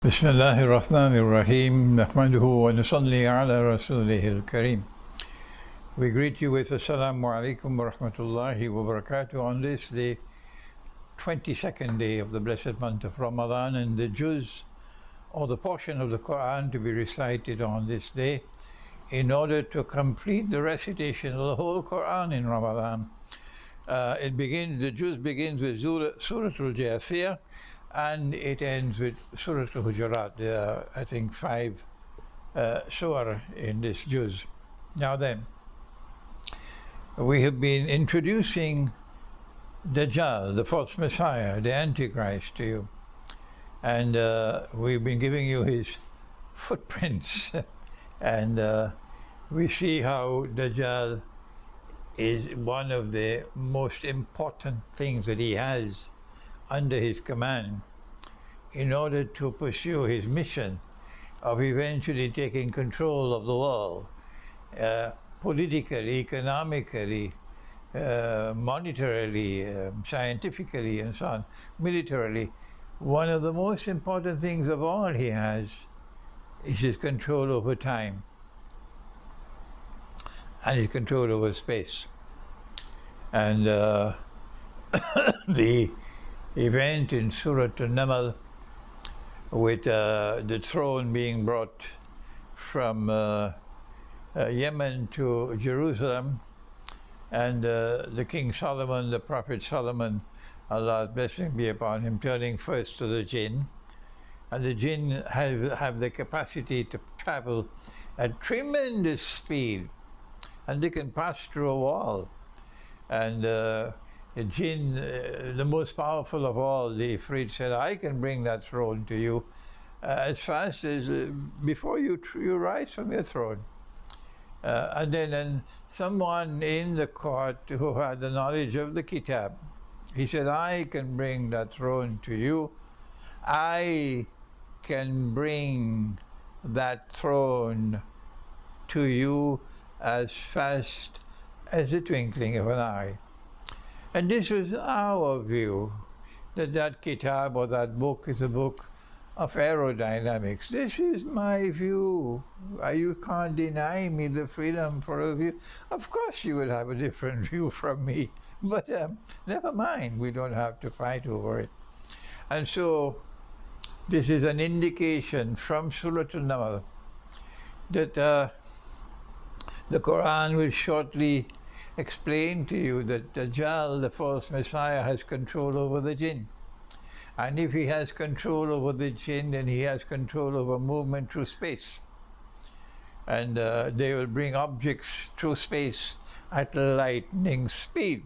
بسم الله الرحمن الرحيم نحمده ونصلي على رسوله الكريم. We greet you with Assalamu alaikum wa rahmatullahi wa barakatuh on this, the 22nd day of the blessed month of Ramadan, and the juz, or the portion of the Quran to be recited on this day in order to complete the recitation of the whole Quran in Ramadan. The juz begins with Surah Al-Jathiyah, and it ends with Surah Al-Hujurat. There are, I think, 5 surah in this juz. Now then, we have been introducing Dajjal, the false Messiah, the Antichrist, to you. And we've been giving you his footprints. And we see how Dajjal is one of the most important things that he has under his command in order to pursue his mission of eventually taking control of the world, politically, economically, monetarily, scientifically, and so on, militarily. One of the most important things of all he has is his control over time and his control over space. And the event in Surah An-Naml with the throne being brought from Yemen to Jerusalem, and the King Solomon, the Prophet Solomon, Allah's blessing be upon him, turning first to the jinn. And the jinn have the capacity to travel at tremendous speed, and they can pass through a wall. And the jinn, the most powerful of all, the Ifrit, said, I can bring that throne to you as fast as before you rise from your throne. And then someone in the court who had the knowledge of the Kitab, he said, I can bring that throne to you. I can bring that throne to you as fast as the twinkling of an eye. And this was our view, that Kitab or that book is a book of aerodynamics. This is my view. You can't deny me the freedom for a view. Of course you will have a different view from me, but never mind, we don't have to fight over it. And so this is an indication from Surah Al-Naml that the Quran will shortly explain to you that Dajjal, the false Messiah, has control over the jinn. And if he has control over the jinn, then he has control over movement through space. And they will bring objects through space at lightning speed.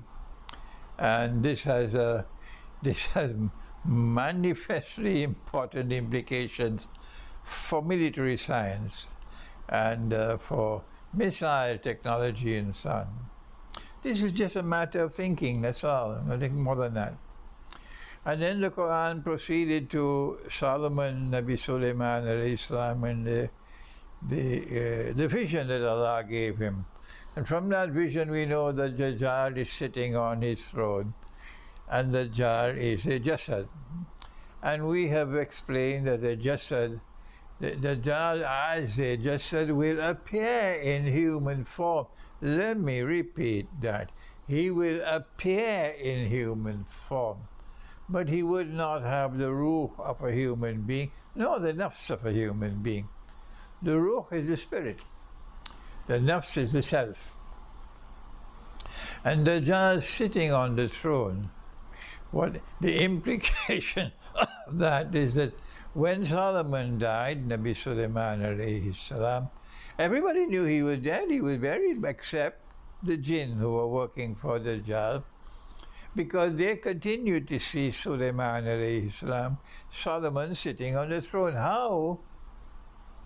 And this has manifestly important implications for military science and for missile technology and so on. This is just a matter of thinking, that's all, nothing more than that. And then the Quran proceeded to Solomon, Nabi Sulaiman alayhi salam, and the vision that Allah gave him. And from that vision we know that Dajjal is sitting on his throne, and Dajjal is a Jasad. And we have explained that the Jasad, the Dajjal as a Jasad will appear in human form. Let me repeat that. He will appear in human form, but he would not have the ruh of a human being, nor the nafs of a human being. The ruh is the spirit. The nafs is the self. And Dajjal sitting on the throne, what the implication of that is that when Solomon died, Nabi Sulaiman alayhi salam, everybody knew he was dead, he was buried, except the jinn who were working for Dajjal, because they continued to see Sulaiman alayhi salam, Solomon sitting on the throne. How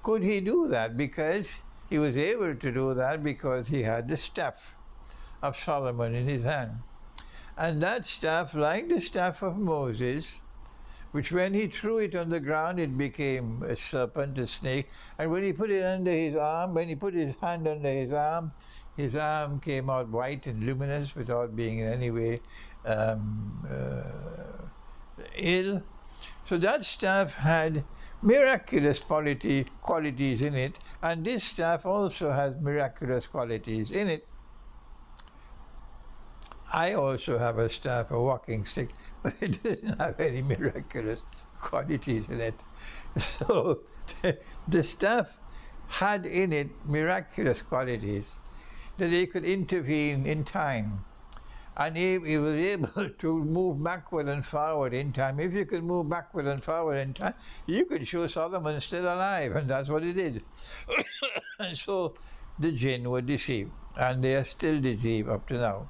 could he do that? Because he was able to do that because he had the staff of Solomon in his hand. And that staff, like the staff of Moses, which when he threw it on the ground, it became a serpent, a snake. And when he put it under his arm, when he put his hand under his arm came out white and luminous without being in any way ill. So that staff had miraculous qualities in it, and this staff also has miraculous qualities in it. I also have a staff, a walking stick, but it doesn't have any miraculous qualities in it. So the staff had in it miraculous qualities, that it could intervene in time. And he was able to move backward and forward in time. If you could move backward and forward in time, you could show Solomon still alive, and that's what he did. And so the jinn were deceived, and they are still deceived up to now.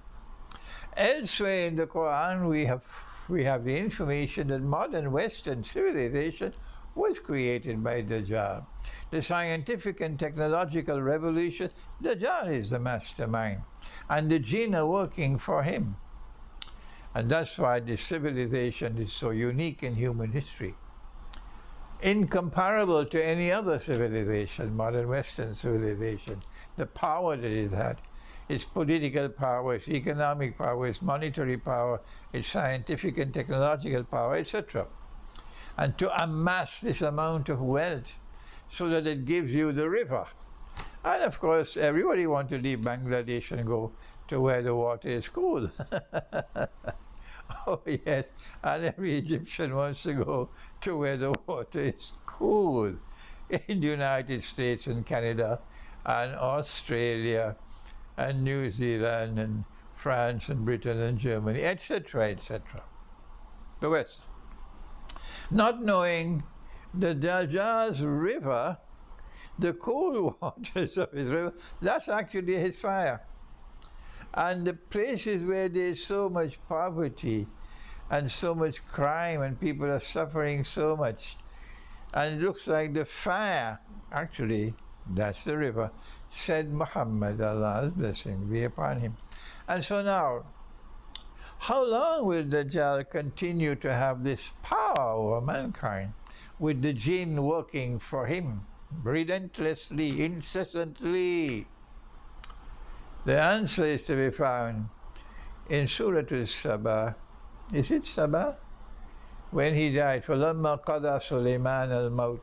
Elsewhere in the Quran, we have the information that modern Western civilization was created by Dajjal. The scientific and technological revolution, Dajjal is the mastermind, and the jinn are working for him. And that's why this civilization is so unique in human history. Incomparable to any other civilization, modern Western civilization, the power that it had, its political power, its economic power, its monetary power, its scientific and technological power, etc. And to amass this amount of wealth so that it gives you the river. And of course, everybody wants to leave Bangladesh and go to where the water is cool. Oh yes, and every Egyptian wants to go to where the water is cool. In the United States and Canada and Australia and New Zealand and France and Britain and Germany, etc., etc. The West. Not knowing that Dajjal's river, the cool waters of his river, that's actually his fire. And the places where there's so much poverty and so much crime and people are suffering so much, and it looks like the fire, actually, that's the river, said Muhammad, Allah's blessing be upon him. And so now, how long will Dajjal continue to have this power over mankind, with the jinn working for him, relentlessly, incessantly? The answer is to be found in Surah Al-Sabah. Is it Sabah? When he died, فَلَمَّا قَضَى سُلَيْمَانَ الْمَوْتِ.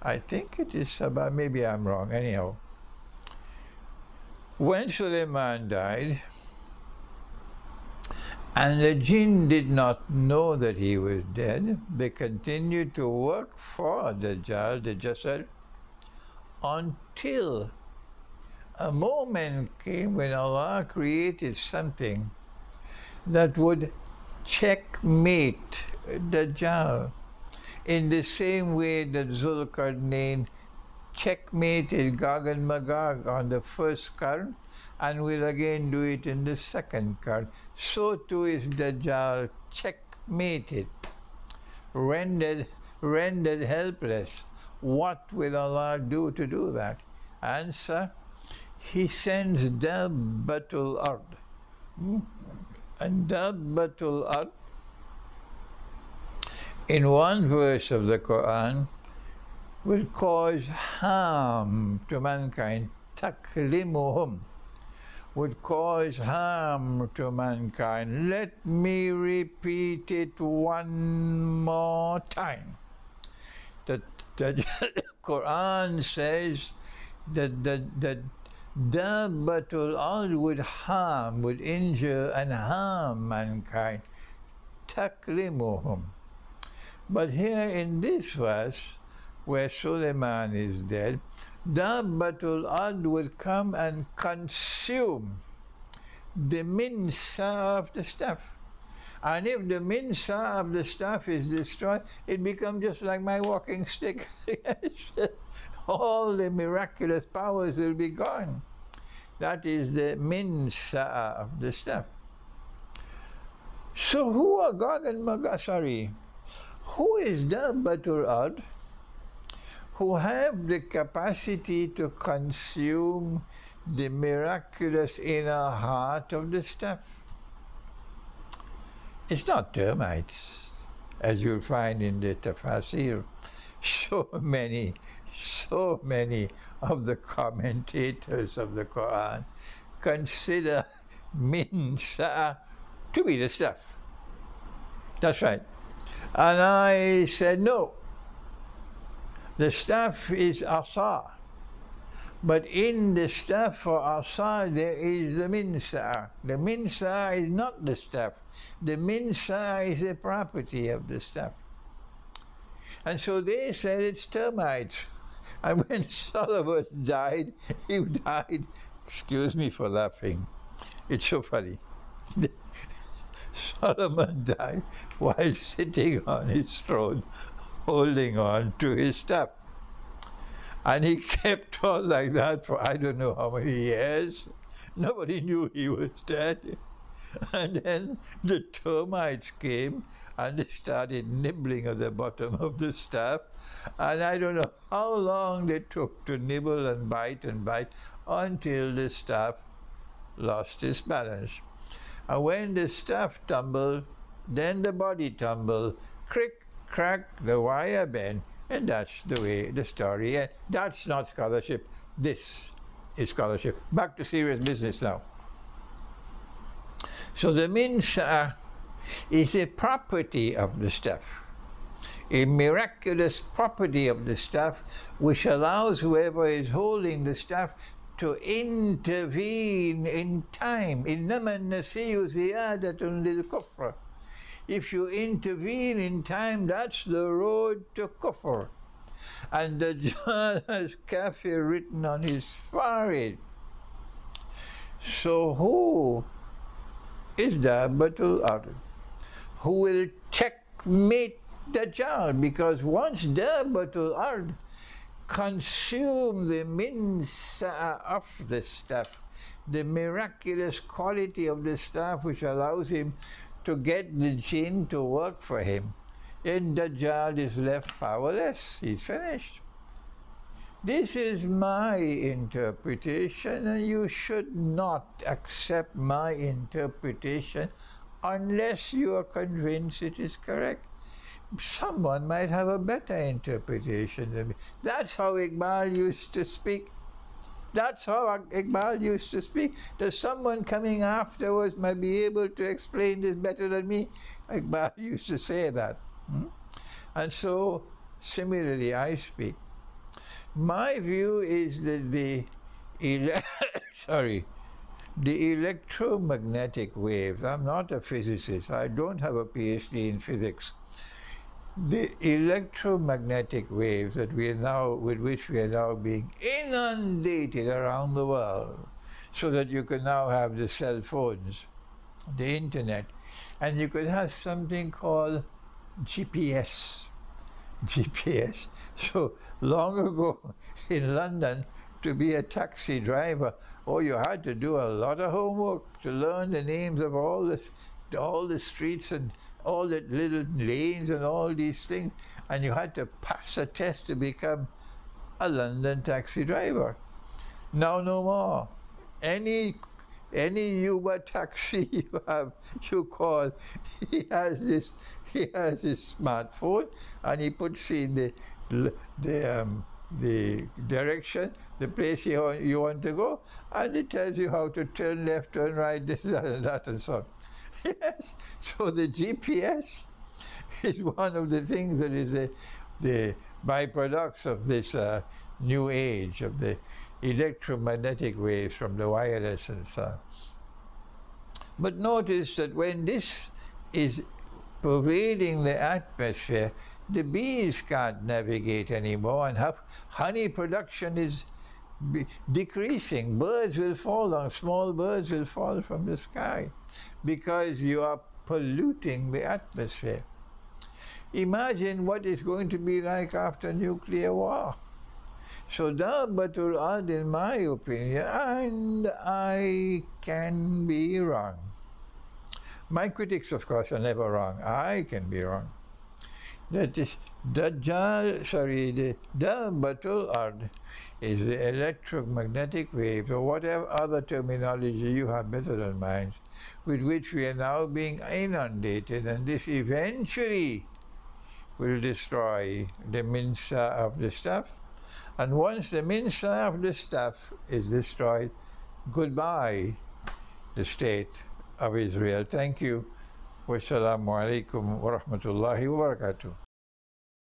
I think it is Sabah, maybe I'm wrong, anyhow. When Suleiman died, and the jinn did not know that he was dead, they continued to work for Dajjal, the Jasad, until a moment came when Allah created something that would checkmate Dajjal, in the same way that Zulkarnain checkmated Gog and Magog on the first Qarn, and will again do it in the second Qarn. So too is Dajjal checkmated, rendered helpless. What will Allah do to do that? Answer, He sends D'abbatul Ard. And D'abbatul Ard, in one verse of the Quran, will cause harm to mankind. Taklimuhum, would cause harm to mankind. Let me repeat it one more time. The Quran says that D'abbatul Ard would harm, would injure and harm mankind. Taklimuhum. But here in this verse, where Suleiman is dead, D'abbatul Ard will come and consume the minsa of the staff. And if the minsa of the staff is destroyed, it becomes just like my walking stick. All the miraculous powers will be gone. That is the minsa of the staff. So who are Gog and Magog? Who is D'abbatul Ard, who have the capacity to consume the miraculous inner heart of the staff? It's not termites, as you'll find in the tafsir. So many of the commentators of the Quran consider minsa to be the staff. That's right. And I said, no, The staff is asa. But in the staff for asa there is the minsa. The minsa is not the staff. The minsa is a property of the staff. And so they said it's termites. And when Solomon died, he died, excuse me for laughing, it's so funny. Solomon died while sitting on his throne, holding on to his staff. And he kept on like that for I don't know how many years. Nobody knew he was dead. And then the termites came and they started nibbling at the bottom of the staff. And I don't know how long they took to nibble and bite until the staff lost its balance. And when the staff tumbled, then the body tumbled, crick, crack, the wire bent, and that's the way the story ends. That's not scholarship. This is scholarship. Back to serious business now. So the minsa is a property of the staff, a miraculous property of the staff which allows whoever is holding the staff to intervene in time. إِنَّمَا النَّسِيُّ زِيَادَةٌ لِلْكُفْرِ. If you intervene in time, that's the road to kufr. And Dajjal has kafir written on his forehead. So who is D'abbatul Ard? Who will checkmate Dajjal? Because once D'abbatul Ard consume the minsa of the staff, the miraculous quality of the staff which allows him to get the jinn to work for him, then Dajjal is left powerless. He's finished. This is my interpretation, and you should not accept my interpretation unless you are convinced it is correct. Someone might have a better interpretation than me. That's how Iqbal used to speak. That's how Iqbal used to speak. There's someone coming afterwards might be able to explain this better than me. Iqbal used to say that. And so, similarly, I speak. My view is that the electromagnetic waves, I'm not a physicist, I don't have a PhD in physics. The electromagnetic waves that with which we are now being inundated around the world, so that you can now have the cell phones, the internet, and you could have something called GPS. GPS. So long ago in London, to be a taxi driver, you had to do a lot of homework to learn the names of all the streets and all the little lanes and all these things, and you had to pass a test to become a London taxi driver. Now no more. Any Uber taxi you call, he has his smartphone, and he puts in the direction, the place you want to go, and it tells you how to turn left, turn right, this, that, and so on. Yes, so the GPS is one of the things that is the byproducts of this new age of the electromagnetic waves from the wireless and so on. But notice that when this is pervading the atmosphere, the bees can't navigate anymore, and honey production is decreasing. Birds will fall down, small birds will fall from the sky, because you are polluting the atmosphere. Imagine what it's going to be like after nuclear war. So D'abbatul Ard, in my opinion, and I can be wrong. My critics, of course, are never wrong. I can be wrong. That is the D'abbatul Ard is the electromagnetic waves, or whatever other terminology you have better than mine, with which we are now being inundated, and this eventually will destroy the minsa of the staff. And once the minsa of the staff is destroyed, goodbye the state of Israel. Thank you. Wassalamu alaikum wa rahmatullahi wa barakatuh.